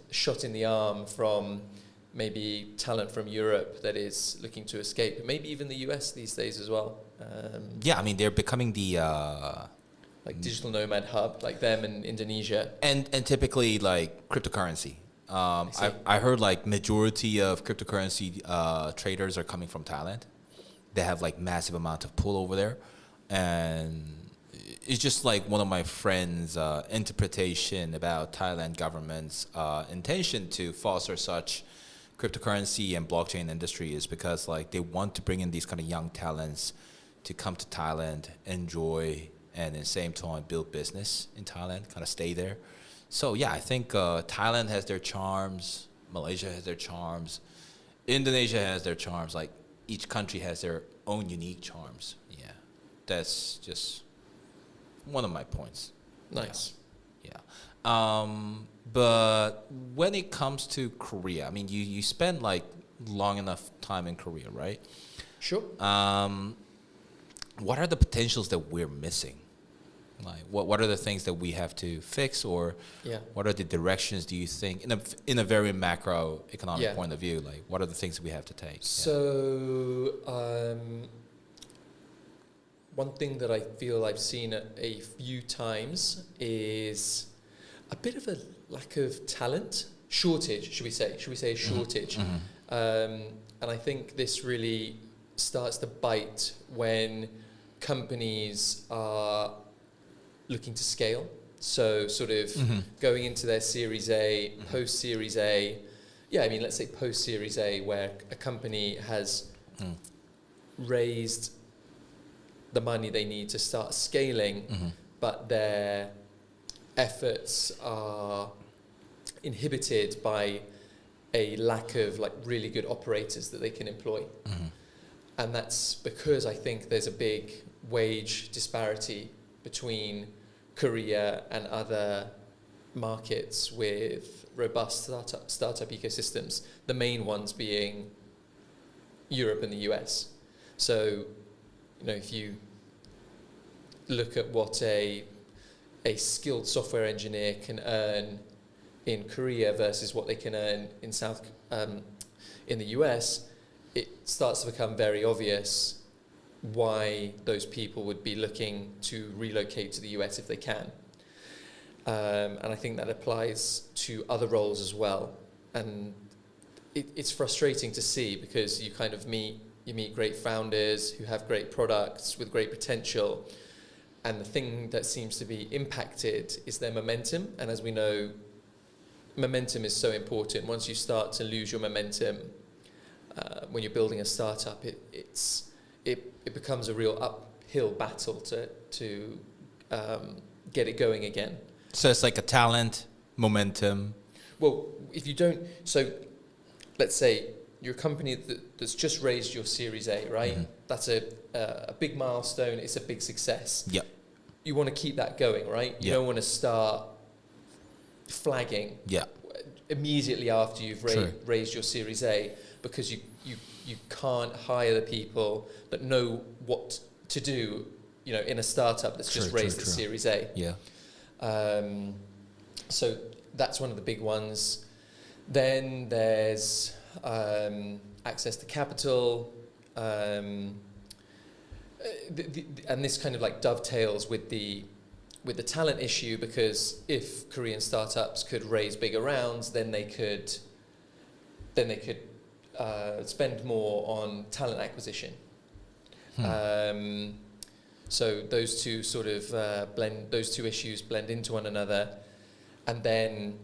in the arm from maybe talent from Europe that is looking to escape. Maybe even the US these days as well. Yeah, I mean they're becoming the like digital nomad hub, like them in Indonesia. And typically like cryptocurrency. I heard like majority of cryptocurrency traders are coming from Thailand. They have like massive amount of pull over there, and it's just like one of my friends' interpretation about Thailand government's intention to foster such cryptocurrency and blockchain industry is because like they want to bring in these kind of young talents to come to Thailand, enjoy, and at the same time build business in Thailand, kind of stay there. So yeah, I think Thailand has their charms, Malaysia has their charms, Indonesia has their charms. Like each country has their own unique charms. Yeah, that's just one of my points. Nice. Yeah. But when it comes to Korea, I mean, you spent like long enough time in Korea, right? Sure. What are the potentials that we're missing? Like, what are the things that we have to fix, or what are the directions do you think in a very macro economic point of view? Like, what are the things that we have to take? So, one thing that I feel I've seen a few times is a bit of a lack of talent, shortage, should we say a shortage. And I think this really starts to bite when companies are looking to scale. So sort of going into their Series A, post-Series A. Yeah, I mean, let's say post-Series A, where a company has raised the money they need to start scaling, but their efforts are inhibited by a lack of like really good operators that they can employ. And that's because I think there's a big wage disparity between Korea and other markets with robust startup ecosystems, the main ones being Europe and the US. So, you know, if you look at what a skilled software engineer can earn in Korea versus what they can earn in in the US, it starts to become very obvious why those people would be looking to relocate to the US if they can. And I think that applies to other roles as well. And it's frustrating to see, because you kind of meet great founders who have great products with great potential, and the thing that seems to be impacted is their momentum. And as we know, momentum is so important. Once you start to lose your momentum, when you're building a startup, it becomes a real uphill battle to get it going again. So it's like a talent, momentum. Well, if you don't, so let's say you're a company that's just raised your Series A, right? Mm-hmm. That's a big milestone. It's a big success. Yep. You want to keep that going, right? You don't want to start flagging immediately after you've raised your Series A, because you can't hire the people that know what to do, in a startup that's just raised the Series A. Yeah. So that's one of the big ones. Then there's access to capital, and this kind of like dovetails with the talent issue, because if Korean startups could raise bigger rounds, then they could spend more on talent acquisition. So those two sort of those two issues blend into one another, and then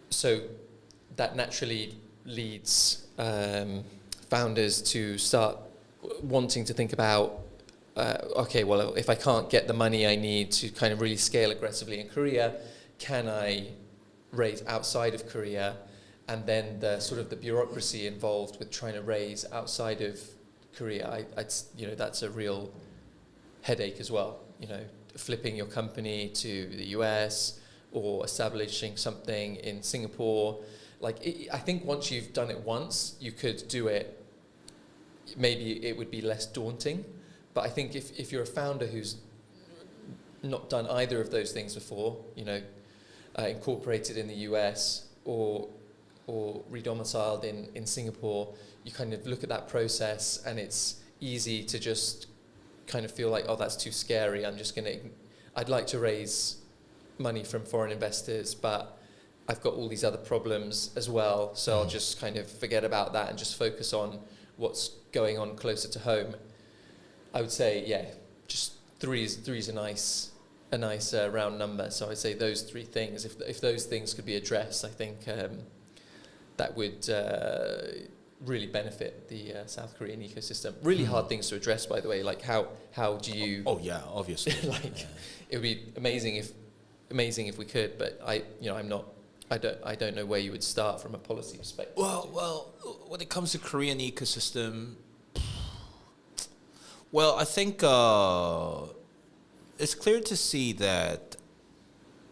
so that naturally leads founders to start wanting to think about, okay, well, if I can't get the money I need to kind of really scale aggressively in Korea, can I raise outside of Korea? And then the sort of the bureaucracy involved with trying to raise outside of Korea, that's a real headache as well. Flipping your company to the US or establishing something in Singapore. I think once you've done it once, you could do it. Maybe it would be less daunting. But I think if you're a founder who's not done either of those things before, incorporated in the US or re-domiciled in Singapore, you kind of look at that process, and it's easy to just kind of feel like, oh, that's too scary. I'd like to raise money from foreign investors, but I've got all these other problems as well, so I'll just kind of forget about that and just focus on what's going on closer to home. I would say, just three is a nice round number. So I'd say those three things. If those things could be addressed, I think that would really benefit the South Korean ecosystem. Really hard things to address, by the way. Like how do you? Oh yeah, obviously. It would be amazing if we could, but I don't know where you would start from a policy perspective. Well, when it comes to Korean ecosystem, well, I think it's clear to see that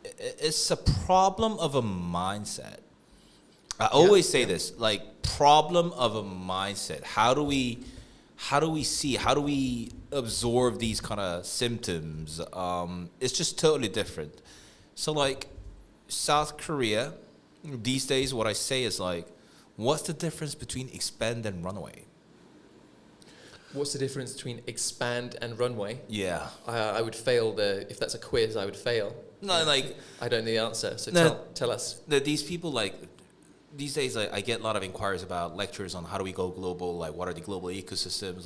it's a problem of a mindset. I always say this, problem of a mindset. How do we absorb these kind of symptoms? It's just totally different. So South Korea, these days what I say is what's the difference between expand and runaway? What's the difference between expand and runway? Yeah. I would fail if that's a quiz, I would fail. No, I don't know the answer, so tell us. These people, these days I get a lot of inquiries about lectures on how do we go global, what are the global ecosystems,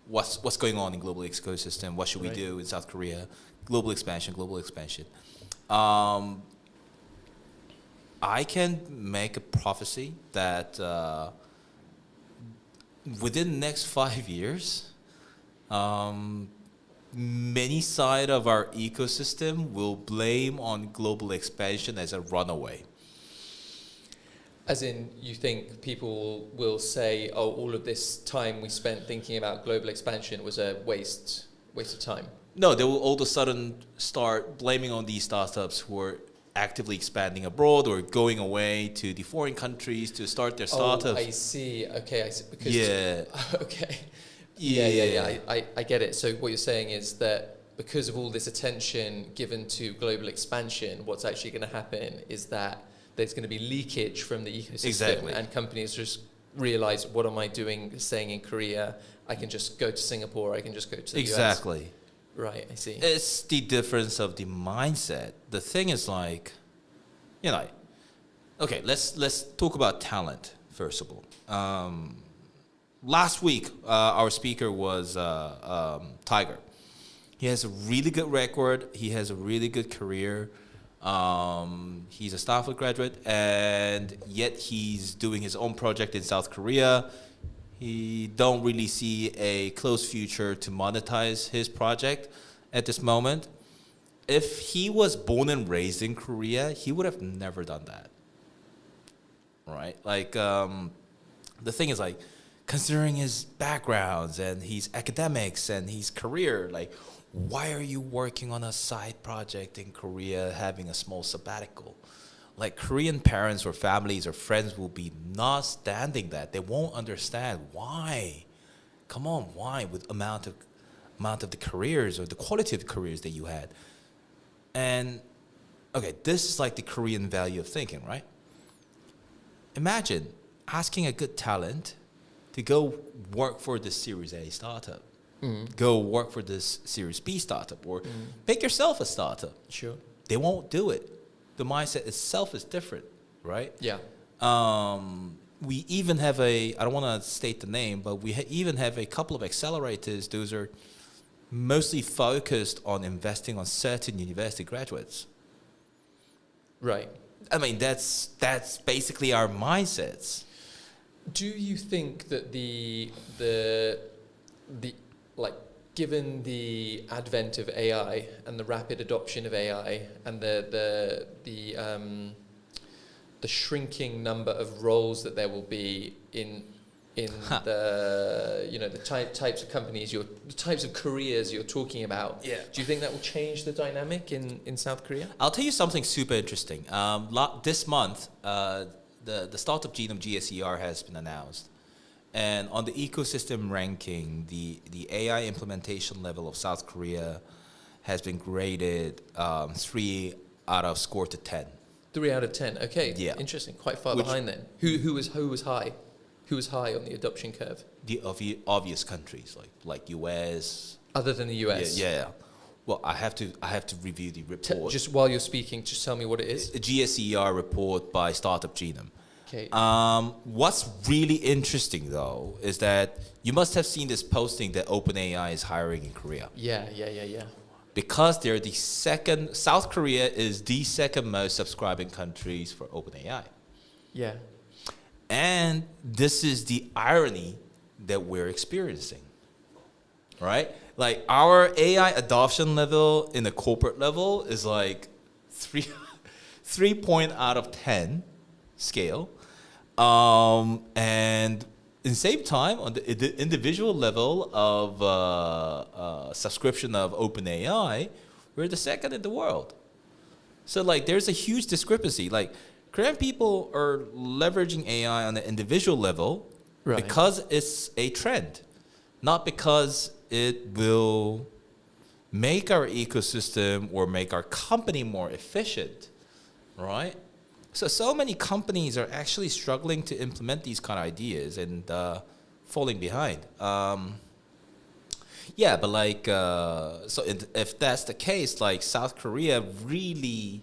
what's going on in global ecosystem, what should we do in South Korea, global expansion. I can make a prophecy that within the next 5 years, many side of our ecosystem will blame on global expansion as a runaway. As in, you think people will say, oh, all of this time we spent thinking about global expansion was a waste of time? No, they will all of a sudden start blaming on these startups who are actively expanding abroad or going away to the foreign countries to start their startups. Oh, I see. Okay, I see. Because okay. Yeah. I get it. So what you're saying is that because of all this attention given to global expansion, what's actually going to happen is that there's going to be leakage from the ecosystem. Exactly. And companies just realize, what am I doing staying in Korea? I can just go to Singapore, I can just go to the US. Exactly. Right, I see. It's the difference of the mindset. The thing is like, okay, let's talk about talent first of all. Last week, our speaker was Tiger. He has a really good record. He has a really good career. He's a Stanford graduate, and yet he's doing his own project in South Korea. He don't really see a close future to monetize his project at this moment. If he was born and raised in Korea, he would have never done that. Right? Like, the thing is, like, considering his backgrounds and his academics and his career, like, why are you working on a side project in Korea, having a small sabbatical? Like, Korean parents or families or friends will be not standing that. They won't understand why. Come on, why? With amount of the careers or the quality of the careers that you had. And, okay, this is like the Korean value of thinking, right? Imagine asking a good talent to go work for this Series A startup. Go work for this Series B startup, or make yourself a startup. Sure. They won't do it. The mindset itself is different, right? Yeah. We even have I don't want to state the name, but we even have a couple of accelerators. Those are mostly focused on investing on certain university graduates. Right. I mean, that's basically our mindsets. Do you think that the like, given the advent of AI and the rapid adoption of AI and the shrinking number of roles that there will be in the types of companies, the types of careers you're talking about, Yeah. do you think that will change the dynamic in South Korea? I'll tell you something super interesting. This month, the startup genome GSER has been announced. And on the ecosystem ranking, the AI implementation level of South Korea has been graded 3 out of score to 10. 3 out of 10. Okay. Yeah. Interesting. Quite far behind then. Who was high? Who was high on the adoption curve? The obvious countries like US. Other than the US. Yeah. Well, I have to review the report. Just while you're speaking, just tell me what it is. A GSER report by Startup Genome. Okay. What's really interesting though is that you must have seen this posting that OpenAI is hiring in Korea. Yeah. Because they're the second. South Korea is the second most subscribing countries for OpenAI. Yeah. And this is the irony that we're experiencing, right? Like, our AI adoption level in the corporate level is like 3 point out of 10 scale. And in the same time, on the individual level of subscription of OpenAI, we're the second in the world. So, like, there's a huge discrepancy. Like, Korean people are leveraging AI on the individual level because it's a trend, not because it will make our ecosystem or make our company more efficient, right? So many companies are actually struggling to implement these kind of ideas and falling behind. Yeah, but like, if that's the case, like, South Korea really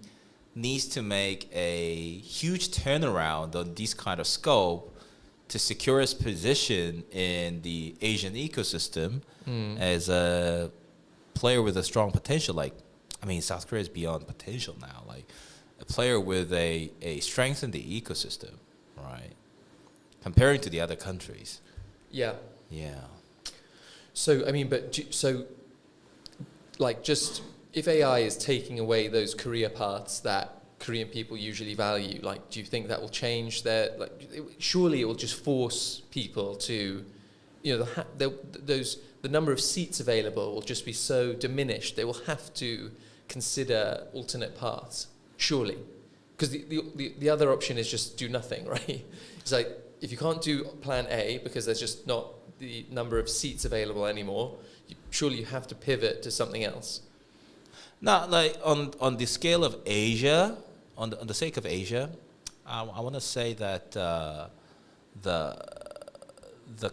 needs to make a huge turnaround on this kind of scope to secure its position in the Asian ecosystem as a player with a strong potential. Like, I mean, South Korea is beyond potential now. Like, a player with a strength in the ecosystem, right? Comparing to the other countries. Yeah. Yeah. So, I mean, just if AI is taking away those career paths that Korean people usually value, like, do you think that will change surely it will just force people to, the number of seats available will just be so diminished, they will have to consider alternate paths, surely. Because the other option is just do nothing, right? It's like, if you can't do plan A because there's just not the number of seats available anymore, surely you have to pivot to something else. Now, like on the scale of Asia, on the sake of Asia, I want to say that the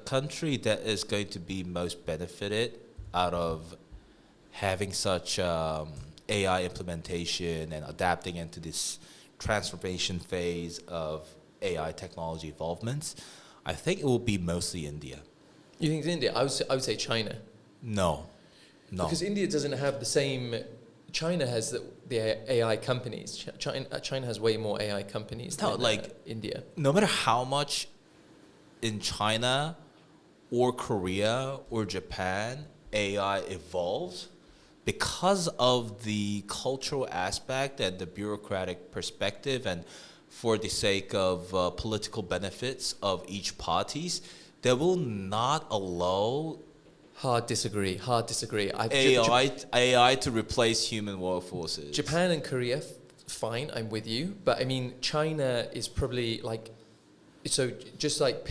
country that is going to be most benefited out of having such AI implementation and adapting into this transformation phase of AI technology evolvements, I think it will be mostly India. You think it's India? I would say China. No. Because India doesn't have the same. China has the AI companies. China has way more AI companies than India. No matter how much in China or Korea or Japan AI evolves, because of the cultural aspect and the bureaucratic perspective, and for the sake of political benefits of each parties, they will not allow Hard disagree. AI to replace human workforces. Japan and Korea, fine, I'm with you. But I mean, China is probably like, so just like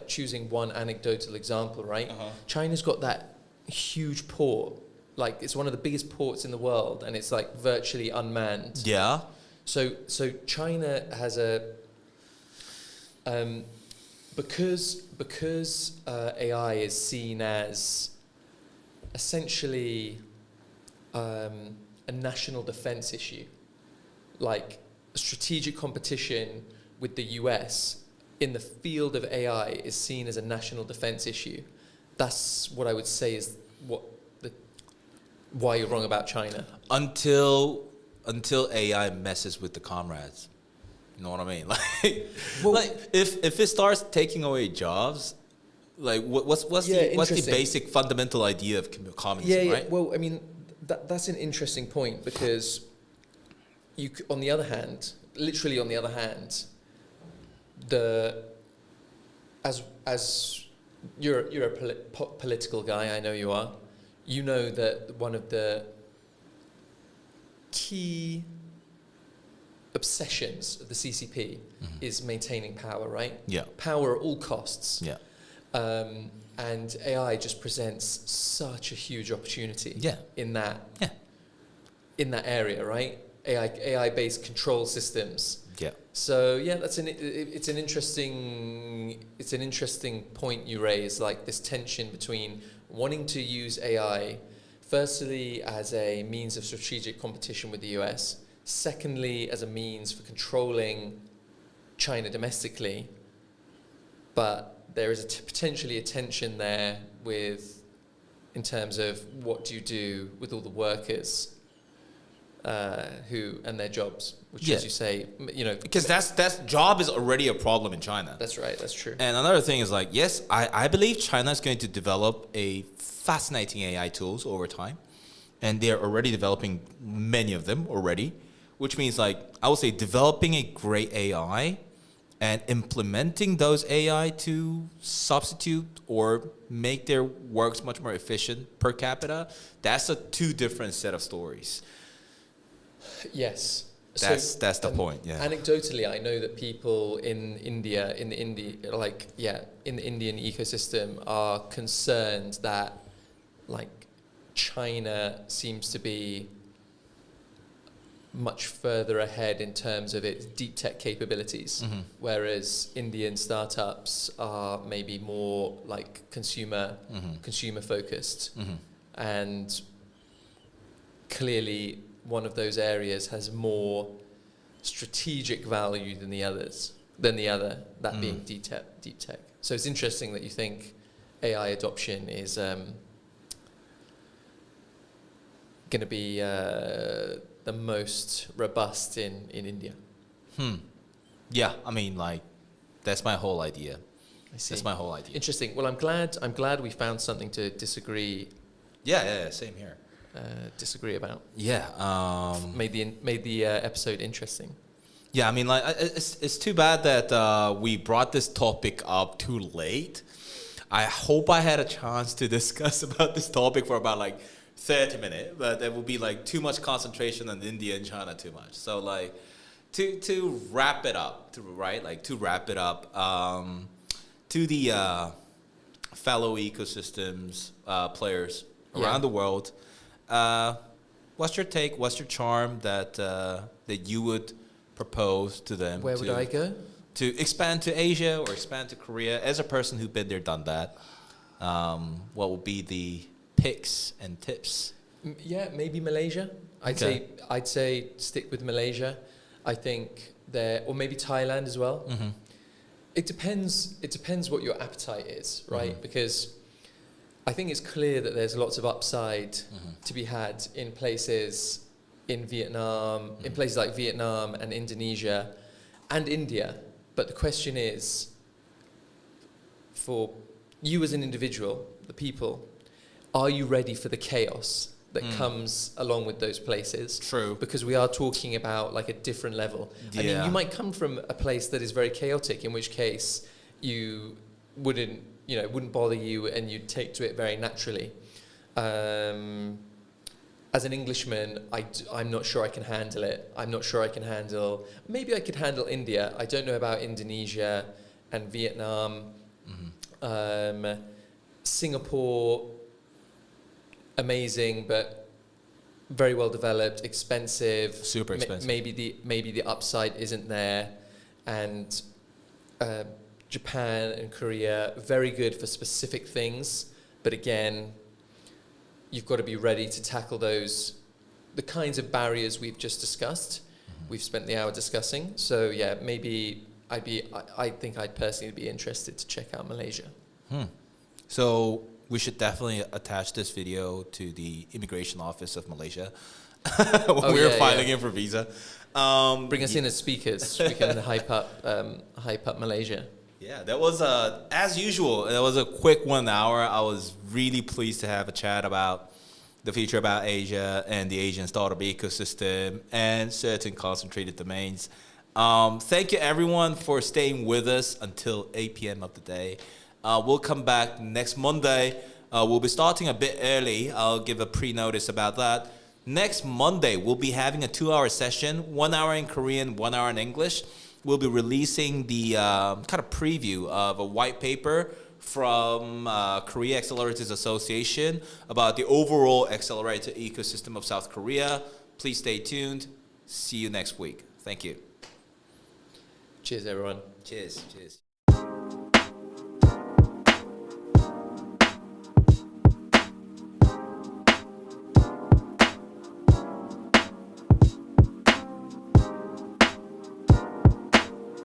choosing one anecdotal example, right? China's got that huge port. Like, it's one of the biggest ports in the world, and it's like virtually unmanned. Yeah. So China has a because AI is seen as essentially a national defense issue, like a strategic competition with the US in the field of AI is seen as a national defense issue. That's what I would say is why you're wrong about China. Until AI messes with the comrades. You know what I mean? If it starts taking away jobs, like what's the basic fundamental idea of communism, right? Well, I mean, that's an interesting point, because on the other hand, as you're a political guy, I know you are. You know that one of the key obsessions of the CCP is maintaining power, right? Yeah. Power at all costs. Yeah. And AI just presents such a huge opportunity. Yeah. In that area, right? AI-based control systems. Yeah. So yeah, it's an interesting point you raise, like this tension between wanting to use AI, firstly as a means of strategic competition with the US, secondly as a means for controlling China domestically, but there is potentially a tension there in terms of what do you do with all the workers and their jobs, which, as you say, because that's job is already a problem in China. That's right. That's true. And another thing is, like, yes, I believe China is going to develop a fascinating AI tools over time, and they're already developing many of them already, which means, like, I would say developing a great AI and implementing those AI to substitute or make their works much more efficient per capita. That's two different set of stories. Yes. That's the point. Yeah. Anecdotally, I know that people in India, in the Indian ecosystem, are concerned that, like, China seems to be much further ahead in terms of its deep tech capabilities, whereas Indian startups are maybe more like consumer focused, and clearly one of those areas has more strategic value than the other, that being deep tech. So it's interesting that you think AI adoption is going to be the most robust in India. Yeah, I mean, like, that's my whole idea. I see. That's my whole idea. Interesting. Well, I'm glad we found something to disagree. Yeah, same here. Disagree about. Yeah. Made the episode interesting. Yeah, I mean, like, it's too bad that we brought this topic up too late. I hope I had a chance to discuss about this topic for about like 30 minutes, but there will be like too much concentration on India and China too much. So, like, to wrap it up, to the fellow ecosystems players Yeah. around the world. What's your take? What's your charm that you would propose to them? Where would I go? To expand to Asia or expand to Korea? As a person who's been there, done that, what would be the picks and tips? Yeah, maybe Malaysia. Okay. I'd say stick with Malaysia. I think there, or maybe Thailand as well. Mm-hmm. It depends what your appetite is, right? Mhm. Because I think it's clear that there's lots of upside Mhm. to be had in places in Vietnam, in places like Vietnam and Indonesia and India. But the question is, for you as an individual, the people, are you ready for the chaos that comes along with those places? True. Because we are talking about like a different level. I mean, Yeah. you might come from a place that is very chaotic, in which case you wouldn't bother you and you'd take to it very naturally. As an Englishman, I'm not sure I can handle it. I'm not sure I can handle... Maybe I could handle India. I don't know about Indonesia and Vietnam. Singapore, amazing, but very well developed, expensive. Super expensive. Maybe the upside isn't there. And Japan and Korea, very good for specific things. But again, you've got to be ready to tackle the kinds of barriers we've just discussed. We've spent the hour discussing. So yeah, maybe I think I'd personally be interested to check out Malaysia. So we should definitely attach this video to the immigration office of Malaysia when we're filing in for visa. Bring us in as speakers. We can hype up Malaysia. Yeah, that was as usual. That was a quick 1 hour. I was really pleased to have a chat about the future about Asia and the Asian startup ecosystem and certain concentrated domains. Thank you everyone for staying with us until 8 p.m. of the day. We'll come back next Monday. We'll be starting a bit early. I'll give a pre-notice about that. Next Monday, we'll be having a 2-hour session, 1 hour in Korean, 1 hour in English. We'll be releasing the kind of preview of a white paper from Korea Accelerators Association about the overall accelerator ecosystem of South Korea. Please stay tuned. See you next week. Thank you. Cheers, everyone. Cheers. Cheers.